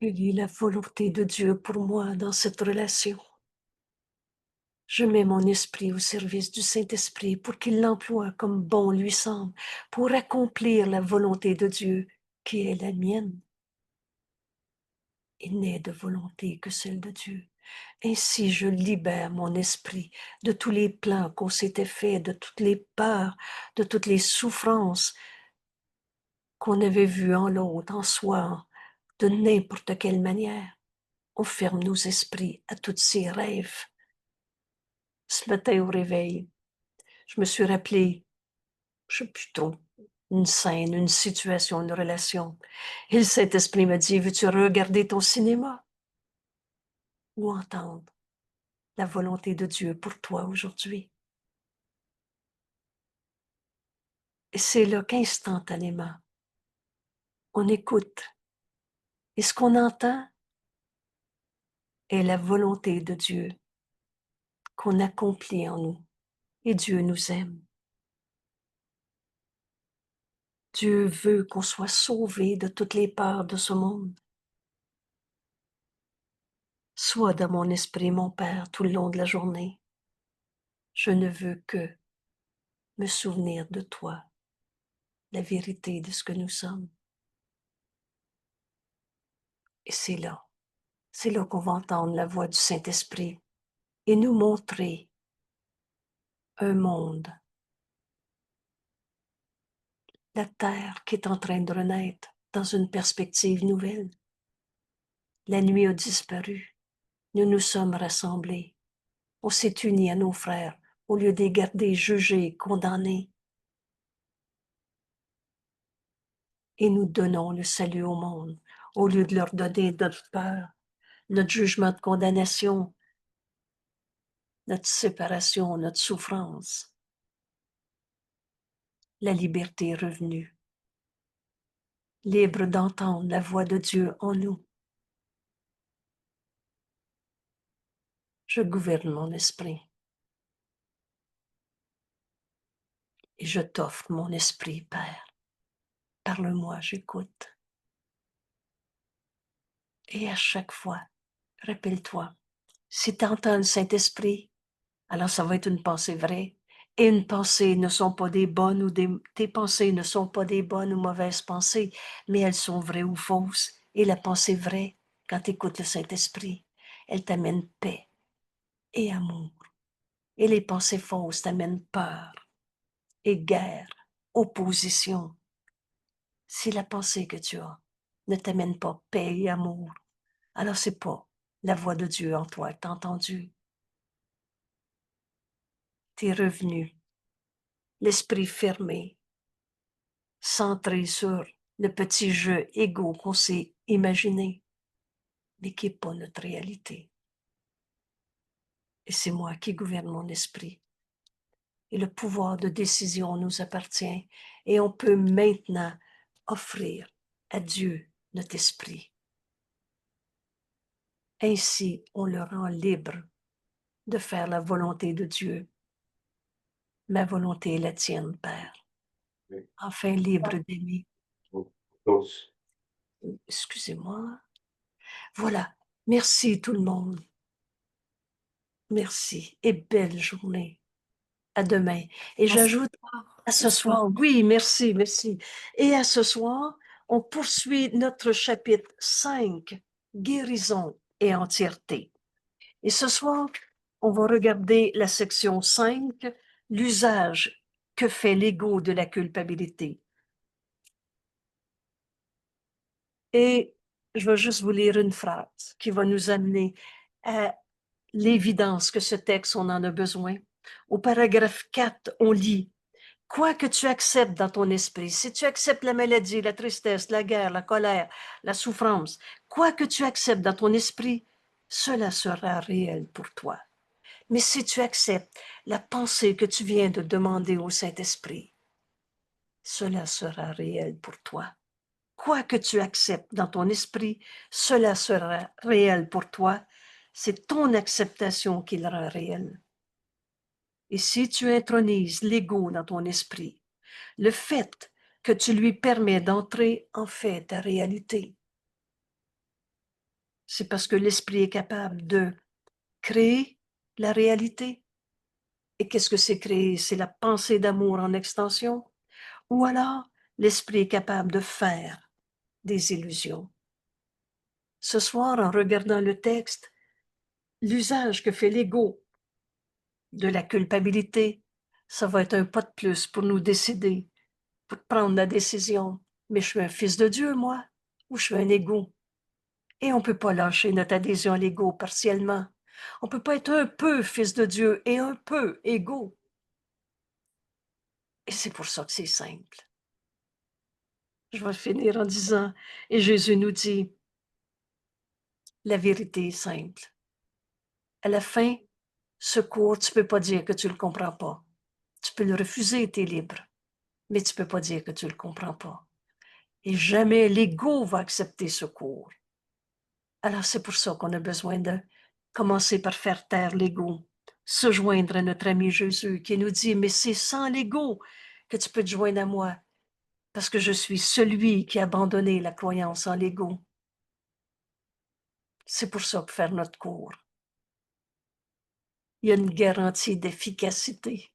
Il est la volonté de Dieu pour moi dans cette relation. Je mets mon esprit au service du Saint-Esprit pour qu'il l'emploie comme bon lui semble, pour accomplir la volonté de Dieu qui est la mienne. Il n'est de volonté que celle de Dieu. Ainsi, je libère mon esprit de tous les plans qu'on s'était faits, de toutes les peurs, de toutes les souffrances qu'on avait vues en l'autre, en soi, de n'importe quelle manière. On ferme nos esprits à tous ces rêves. Ce matin au réveil, je me suis rappelé, je ne sais plus trop, une scène, une situation, une relation. Et le Saint-Esprit m'a dit, veux-tu regarder ton cinéma ou entendre la volonté de Dieu pour toi aujourd'hui? Et c'est là qu'instantanément, on écoute. Et ce qu'on entend est la volonté de Dieu qu'on accomplit en nous. Et Dieu nous aime. Dieu veut qu'on soit sauvés de toutes les peurs de ce monde. Sois dans mon esprit, mon Père, tout le long de la journée. Je ne veux que me souvenir de toi, la vérité de ce que nous sommes. Et c'est là qu'on va entendre la voix du Saint-Esprit et nous montrer un monde, la terre qui est en train de renaître dans une perspective nouvelle. La nuit a disparu, nous nous sommes rassemblés, on s'est unis à nos frères au lieu de les garder jugés, condamnés. Et nous donnons le salut au monde au lieu de leur donner notre peur, notre jugement de condamnation, notre séparation, notre souffrance. La liberté est revenue, libre d'entendre la voix de Dieu en nous. Je gouverne mon esprit et je t'offre mon esprit, Père. Parle-moi, j'écoute. Et à chaque fois, rappelle-toi, si tu entends le Saint-Esprit, alors ça va être une pensée vraie. Et une pensée ne sont pas des bonnes ou tes pensées ne sont pas des bonnes ou mauvaises pensées, mais elles sont vraies ou fausses. Et la pensée vraie, quand tu écoutes le Saint-Esprit, elle t'amène paix et amour. Et les pensées fausses t'amènent peur et guerre, opposition. Si la pensée que tu as ne t'amène pas paix et amour, alors c'est pas la voix de Dieu en toi, t'as entendu. T'es revenu, l'esprit fermé, centré sur le petit jeu égaux qu'on s'est imaginé, mais qui n'est pas notre réalité. Et c'est moi qui gouverne mon esprit. et le pouvoir de décision nous appartient et on peut maintenant offrir à Dieu notre esprit. Ainsi, on le rend libre de faire la volonté de Dieu. Ma volonté est la tienne, Père. Oui. Enfin libre d'aimer. Tous. Excusez-moi. Voilà. Merci tout le monde. Merci et belle journée. À demain. Et j'ajoute à ce soir, oui, merci, merci. Et à ce soir, on poursuit notre chapitre 5, guérison et entièreté. Et ce soir, on va regarder la section 5, l'usage que fait l'ego de la culpabilité. Et je vais juste vous lire une phrase qui va nous amener à l'évidence que ce texte, on en a besoin. Au paragraphe 4, on lit: quoi que tu acceptes dans ton esprit, si tu acceptes la maladie, la tristesse, la guerre, la colère, la souffrance, quoi que tu acceptes dans ton esprit, cela sera réel pour toi. Mais si tu acceptes la pensée que tu viens de demander au Saint-Esprit, cela sera réel pour toi. Quoi que tu acceptes dans ton esprit, cela sera réel pour toi. C'est ton acceptation qui le rend réel. Et si tu intronises l'ego dans ton esprit, le fait que tu lui permets d'entrer en fait ta réalité, c'est parce que l'esprit est capable de créer la réalité. Et qu'est-ce que c'est créer? C'est la pensée d'amour en extension. Ou alors, l'esprit est capable de faire des illusions. Ce soir, en regardant le texte, l'usage que fait l'ego de la culpabilité, ça va être un pas de plus pour nous décider, pour prendre la décision. Mais je suis un fils de Dieu, moi, ou je suis un égo. Et on ne peut pas lâcher notre adhésion à l'ego partiellement. On ne peut pas être un peu fils de Dieu et un peu égo. Et c'est pour ça que c'est simple. Je vais finir en disant, et Jésus nous dit, la vérité est simple. À la fin, ce cours, tu ne peux pas dire que tu ne le comprends pas. Tu peux le refuser, tu es libre. Mais tu ne peux pas dire que tu ne le comprends pas. Et jamais l'ego va accepter ce cours. Alors c'est pour ça qu'on a besoin de commencer par faire taire l'ego, se joindre à notre ami Jésus qui nous dit, mais c'est sans l'ego que tu peux te joindre à moi, parce que je suis celui qui a abandonné la croyance en l'ego. C'est pour ça que faire notre cours, il y a une garantie d'efficacité.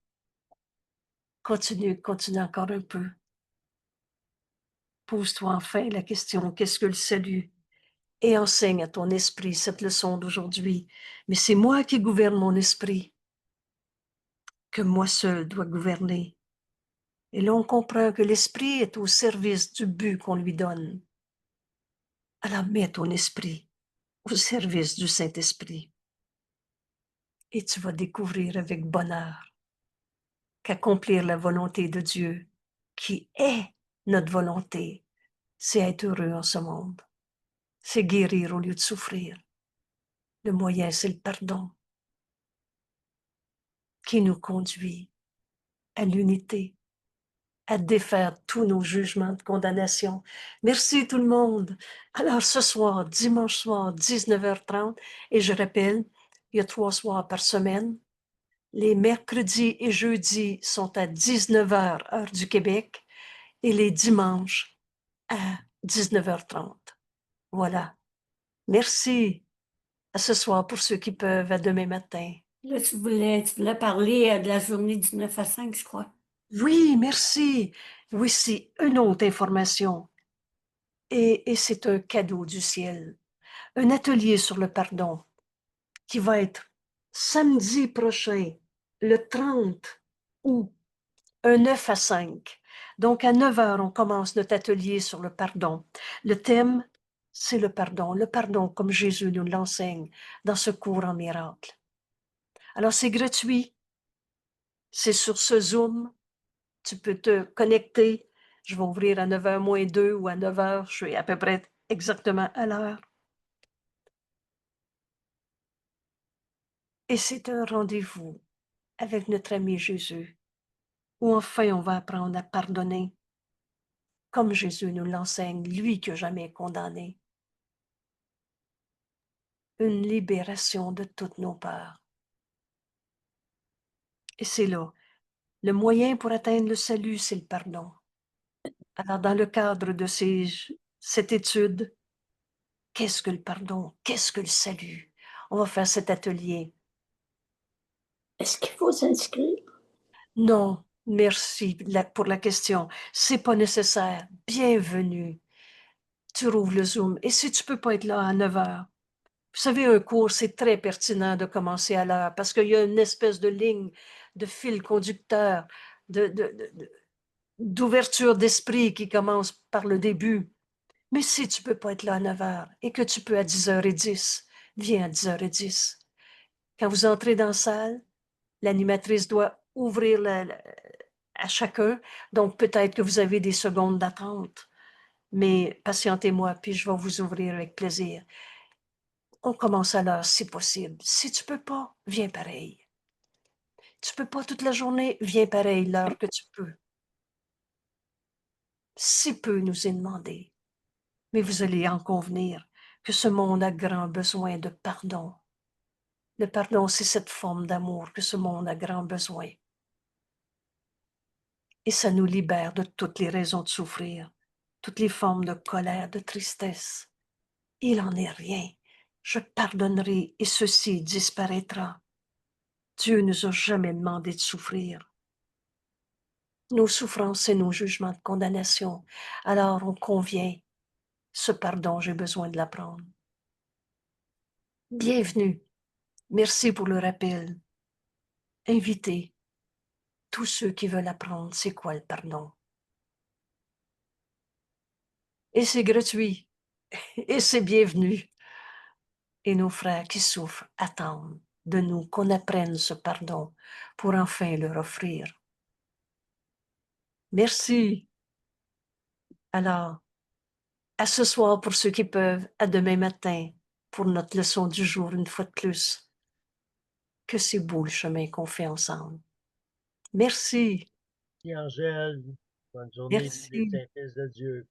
Continue encore un peu. Pose-toi enfin la question, qu'est-ce que le salut? Et enseigne à ton esprit cette leçon d'aujourd'hui. Mais c'est moi qui gouverne mon esprit, que moi seul dois gouverner. Et là, on comprend que l'esprit est au service du but qu'on lui donne. Alors mets ton esprit au service du Saint-Esprit. Et tu vas découvrir avec bonheur qu'accomplir la volonté de Dieu, qui est notre volonté, c'est être heureux en ce monde. C'est guérir au lieu de souffrir. Le moyen, c'est le pardon qui nous conduit à l'unité, à défaire tous nos jugements de condamnation. Merci tout le monde. Alors ce soir, dimanche soir, 19h30, et je rappelle, il y a 3 soirs par semaine. Les mercredis et jeudis sont à 19h, heure du Québec, et les dimanches à 19h30. Voilà. Merci. À ce soir pour ceux qui peuvent, à demain matin. Là, tu voulais parler de la journée du 9 à 5, je crois. Oui, merci. Oui, c'est une autre information. Et c'est un cadeau du ciel. Un atelier sur le pardon qui va être samedi prochain, le 30 août, un 9 à 5. Donc, à 9 heures, on commence notre atelier sur le pardon. Le thème, c'est le pardon comme Jésus nous l'enseigne dans ce cours en miracle. Alors, c'est gratuit. C'est sur ce Zoom. Tu peux te connecter. Je vais ouvrir à 9h moins 2 ou à 9h. Je suis à peu près exactement à l'heure. Et c'est un rendez-vous avec notre ami Jésus où enfin on va apprendre à pardonner, comme Jésus nous l'enseigne, lui que jamais condamné. Une libération de toutes nos peurs. Et c'est là, le moyen pour atteindre le salut, c'est le pardon. Alors, dans le cadre de cette étude, qu'est-ce que le pardon? Qu'est-ce que le salut? On va faire cet atelier. Est-ce qu'il faut s'inscrire? Non, merci pour la question. C'est pas nécessaire. Bienvenue. Tu rouvres le Zoom. Et si tu peux pas être là à 9 heures, vous savez, un cours, c'est très pertinent de commencer à l'heure parce qu'il y a une espèce de ligne, de fil conducteur, d'ouverture d'esprit qui commence par le début. Mais si tu peux pas être là à 9 heures et que tu peux à 10h10, viens à 10h10. Quand vous entrez dans la salle, l'animatrice doit ouvrir à chacun, donc peut-être que vous avez des secondes d'attente, mais patientez-moi, puis je vais vous ouvrir avec plaisir. On commence à l'heure si possible. Si tu peux pas, viens pareil. Tu peux pas toute la journée, viens pareil l'heure que tu peux. Si peu nous est demandé. Mais vous allez en convenir que ce monde a grand besoin de pardon. Le pardon, c'est cette forme d'amour que ce monde a grand besoin. Et ça nous libère de toutes les raisons de souffrir, toutes les formes de colère, de tristesse. Il en est rien. Je pardonnerai et ceci disparaîtra. Dieu nous a jamais demandé de souffrir. Nos souffrances et nos jugements de condamnation. Alors on convient. Ce pardon, j'ai besoin de l'apprendre. Bienvenue. Merci pour le rappel. Invitez tous ceux qui veulent apprendre c'est quoi le pardon. Et c'est gratuit. Et c'est bienvenu. Et nos frères qui souffrent attendent de nous qu'on apprenne ce pardon pour enfin leur offrir. Merci. Alors, à ce soir pour ceux qui peuvent, à demain matin pour notre leçon du jour une fois de plus. Que c'est beau le chemin qu'on fait ensemble. Merci. Merci Angèle. Bonne journée, Merci. les saints fils de Dieu.